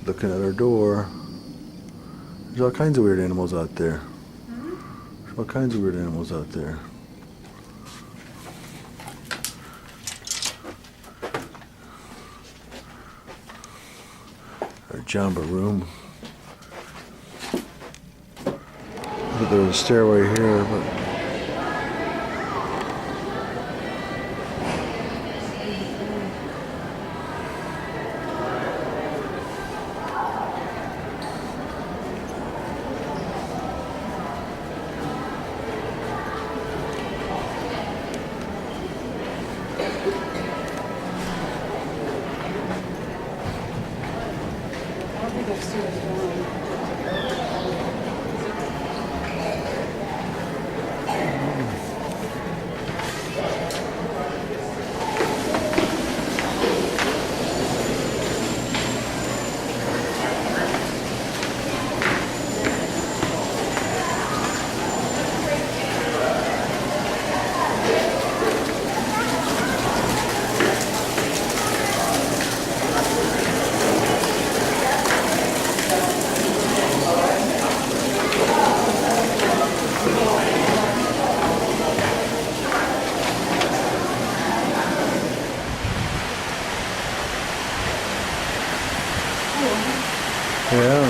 Looking at our door. There's all kinds of weird animals out there. There's all kinds of weird animals out there. Our Jamba room. But there's a stairway here, but yeah.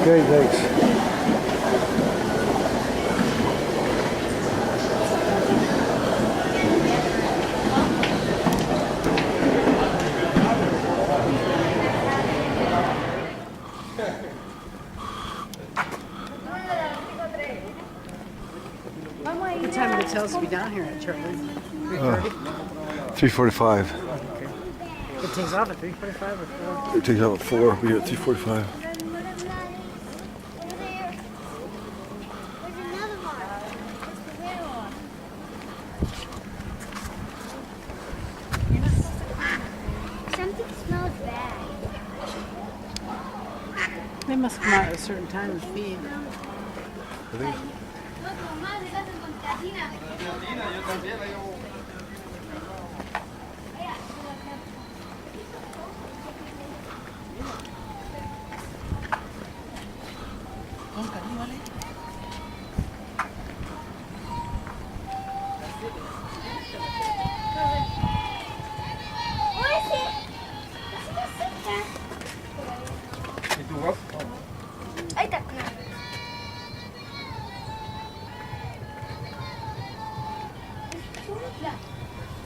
Okay, thanks. What time did it tell us to be down here at, Charlie? 3:30? 3:45. It takes off at 3:45 or 4? It takes out at 4. We're here at 3:45. Something smells bad. They must come out at a certain time and feed. I think Ahí está.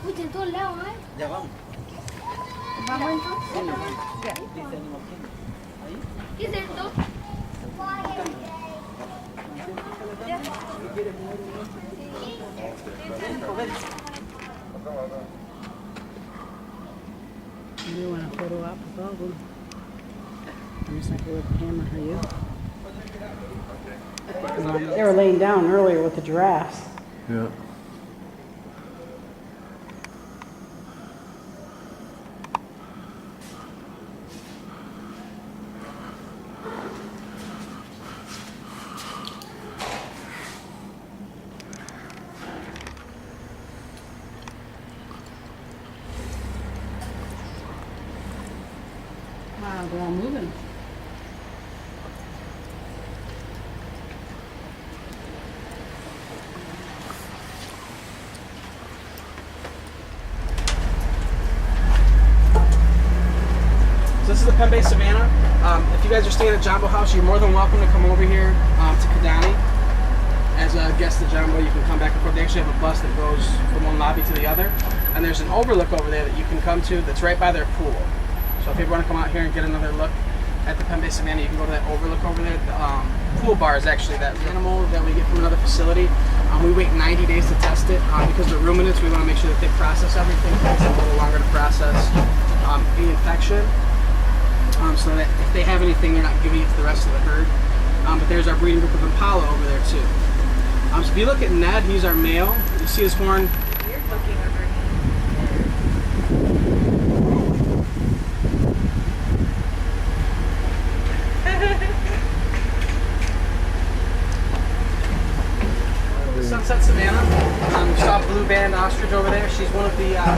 Uy, en todos lados, ¿eh? Ya vamos. ¿Vamos entonces? ¿Qué es esto? You want a photo op with all of them? I'm just like with the camera, are you? They were laying down earlier with the giraffes. yeah. Wow, they're all moving. So this is the Pembe Savannah. If you guys are staying at Jumbo House, you're more than welcome to come over here to Kidani as a guest of Jumbo. You can come back and forth. They actually have a bus that goes from one lobby to the other, and there's an overlook over there that you can come to that's right by their pool. So if you want to come out here and get another look at the Penn Bay Savannah, you can go to that overlook over there. The pool bar is actually that animal that we get from another facility. We wait 90 days to test it because they're ruminants. We want to make sure that they process everything. It takes a little longer to process the infection, so that if they have anything, they're not giving it to the rest of the herd. But there's our breeding group of Impala over there too. So if you look at Ned, he's our male. You see his horn. Weird looking over here. Sunset Savannah. You saw Blue Band Ostrich over there. She's one of the, I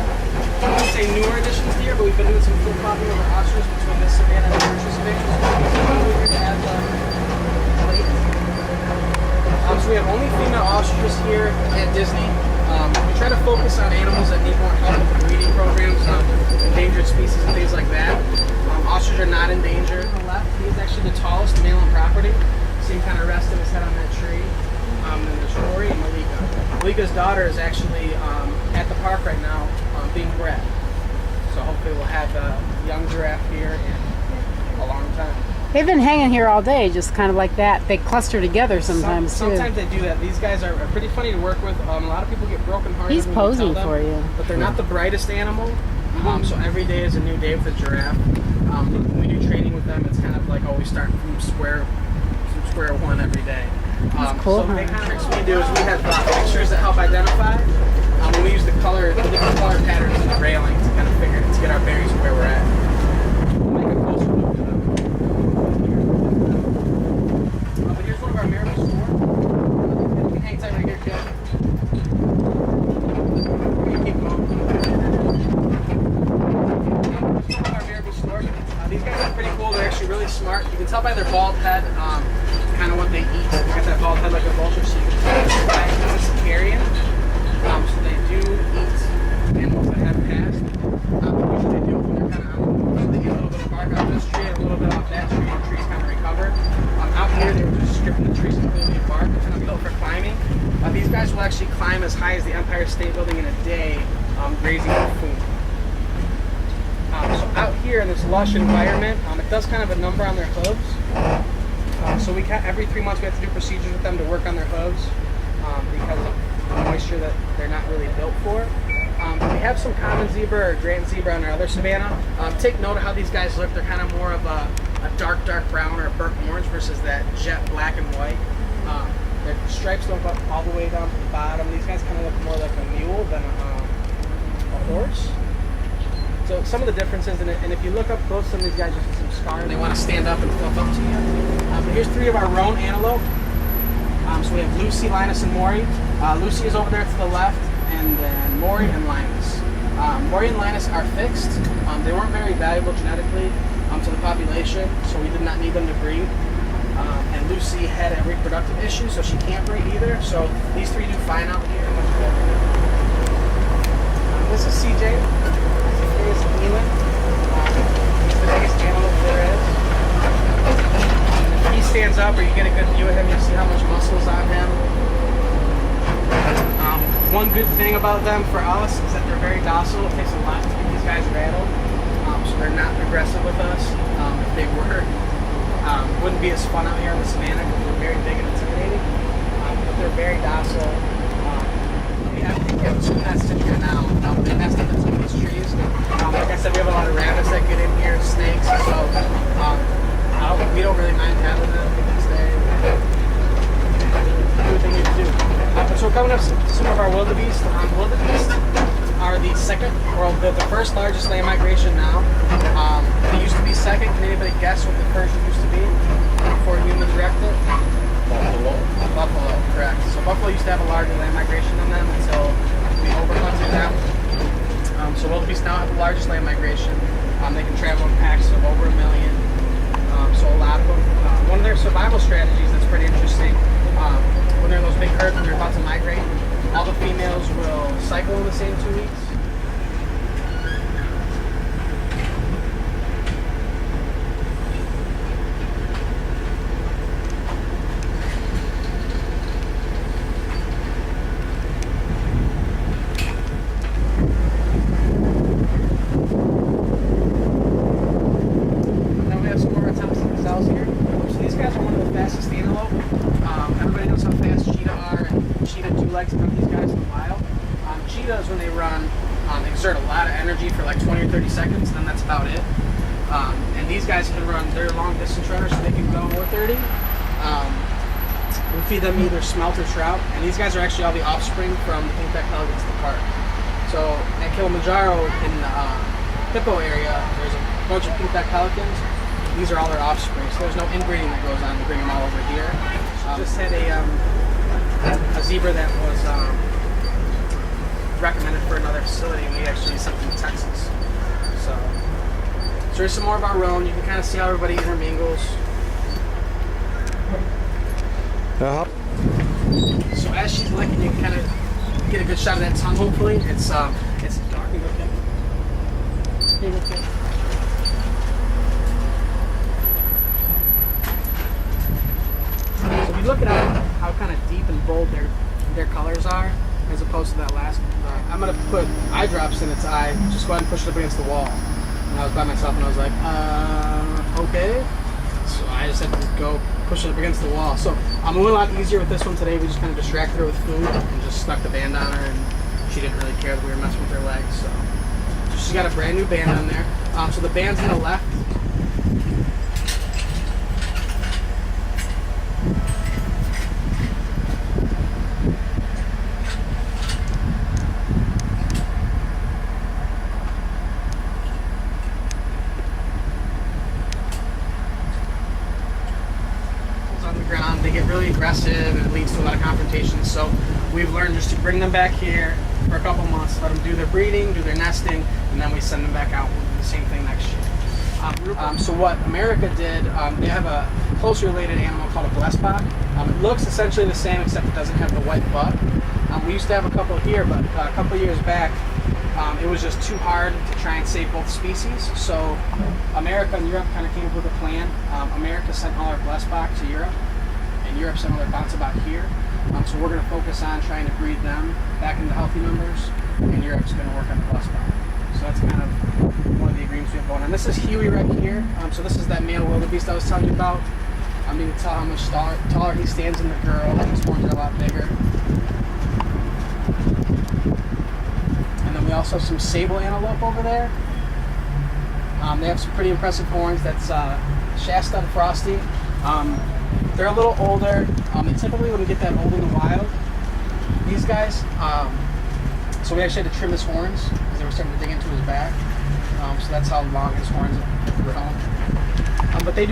wouldn't say newer additions here, but we've been doing some flip-flopping over ostriches between this Savannah and the Churchill Savannah. We're here to add plate. So we have only female ostriches here at Disney. We try to focus on animals that need more help with the breeding programs, endangered species and things like that. Ostriches are not in danger. On the left, he is actually the tallest male on property. See him kind of resting his head on that tree. Then there's Rory and Malika. Malika's daughter is actually at the park right now being bred. So hopefully we'll have a young giraffe here in a long time. They've been hanging here all day, just kind of like that. They cluster together sometimes too. Sometimes they do that. These guys are pretty funny to work with. A lot of people get broken hearted. He's when posing you tell for them, you. but they're not the brightest animal. So every day is a new day with the giraffe. When we do training with them, it's kind of like always start from square one every day. Cool, so the kind of tricks we do is we have pictures that help identify. And we use the different color patterns in the railing to kind of to get our bearings of where we're at. Make a closer look to them. But here's one of our Marabou store. You can hang tight right here, kid. You keep going. Here's one of our Marabou store. These guys are pretty cool. They're actually really smart. You can tell by their bald head. Kind of what they eat. They got that bald head like a vulture, so you can tell they're vegetarian. So they do eat animals that have passed. Usually they do when they're kind of they get a little bit of bark off this tree and a little bit off that tree, and the trees kind of recover. Out here they were just stripping the trees completely of bark. It's not built for climbing. These guys will actually climb as high as the Empire State Building in a day, grazing for food. So out here in this lush environment, it does kind of a number on their hooves. So every 3 months we have to do procedures with them to work on their hooves because of the moisture that they're not really built for. We have some common zebra or grand zebra on our other Savannah. Take note of how these guys look. They're kind of more of a dark brown or a burnt orange versus that jet black and white. Their stripes don't go all the way down to the bottom. These guys kind of look more like a mule than a horse. So some of the differences in it, and if you look up close, some of these guys just have some scars. They want to stand up and fluff up to you. But here's 3 of our roan antelope. So we have Lucy, Linus, and Maury. Lucy is over there to the left, and then Maury and Linus. Maury and Linus are fixed. They weren't very valuable genetically to the population, so we did not need them to breed. And Lucy had a reproductive issue, so she can't breed either. So these 3 do fine out here. This is CJ. Is Elan. He's the biggest antelope there is. If he stands up, or you get a good view of him, you'll see how much muscle's on him. One good thing about them for us is that they're very docile. It takes a lot to get these guys rattled, so they're not aggressive with us. If they were, it wouldn't be as fun out here in the Savannah because they're very big and intimidating. But they're very docile. We have 2 nests in here now. They nest up in some of these trees. Like I said, we have a lot of rabbits that get in here, snakes, so we don't really mind having them. We can stay. Do what they need to do. So we're coming up to some of our wildebeest. Wildebeest are the first largest land migration now. They used to be second. Can anybody guess what the first used to be before humans wrecked it? Buffalo, correct. So buffalo used to have a larger land migration than them until we overhunted them. So wildebeest now have the largest land migration. They can travel in packs of over 1 million. So a lot of them. One of their survival strategies that's pretty interesting, when they're in those big herds, when they're about to migrate, all the females will cycle in the same 2 weeks. like to hunt these guys in the wild. Cheetahs, when they run, exert a lot of energy for like 20 or 30 seconds, and then that's about it. And these guys can run, they're long distance runners, so they can go more 30. We feed them either smelt or trout, and these guys are actually all the offspring from the pink-backed pelicans at the park. So at Kilimanjaro in the Hippo area, there's a bunch of pink-backed pelicans. These are all their offspring, so there's no inbreeding that goes on to bring them all over here. Just had a zebra that was recommended for another facility, and we actually sent them to Texas. So there's some more of our own. You can kind of see how everybody intermingles. So as she's licking, you can kind of get a good shot of that tongue. Hopefully, it's dark. Okay. So if you look at how kind of deep and bold their colors are, as opposed to that last. I'm gonna put eye drops in its eye. Just go ahead and push it up against the wall. And I was by myself, and I was like, okay. So I just had to go push it up against the wall. So I'm a lot easier with this one today. We just kind of distracted her with food and just stuck the band on her, and she didn't really care that we were messing with her legs. So she's got a brand new band on there. So the band's on the left. On the ground, they get really aggressive, and it leads to a lot of confrontations. So we've learned just to bring them back here for a couple months, let them do their breeding, do their nesting, and then we send them back out. We'll do the same thing next year. So what America did, they have a closely related animal called a blessbok. It looks essentially the same, except it doesn't have the white butt. We used to have a couple here, but a couple years back, it was just too hard to try and save both species. So America and Europe kind of came up with a plan. America sent all our blessbok to Europe, and Europe sent all their Bounceback here. So we're going to focus on trying to breed them back into healthy numbers, and Europe's going to work on the blessbok. So that's kind of one of the agreements we have going on. This is Huey right here. So this is that male wildebeest I was telling you about. You can tell how much taller he stands than the girl. His horns are a lot bigger. We also have some sable antelope over there. They have some pretty impressive horns. That's Shasta and Frosty. They're a little older. They typically wouldn't get that old in the wild. These guys. So we actually had to trim his horns because they were starting to dig into his back. So that's how long his horns have grown. But they do.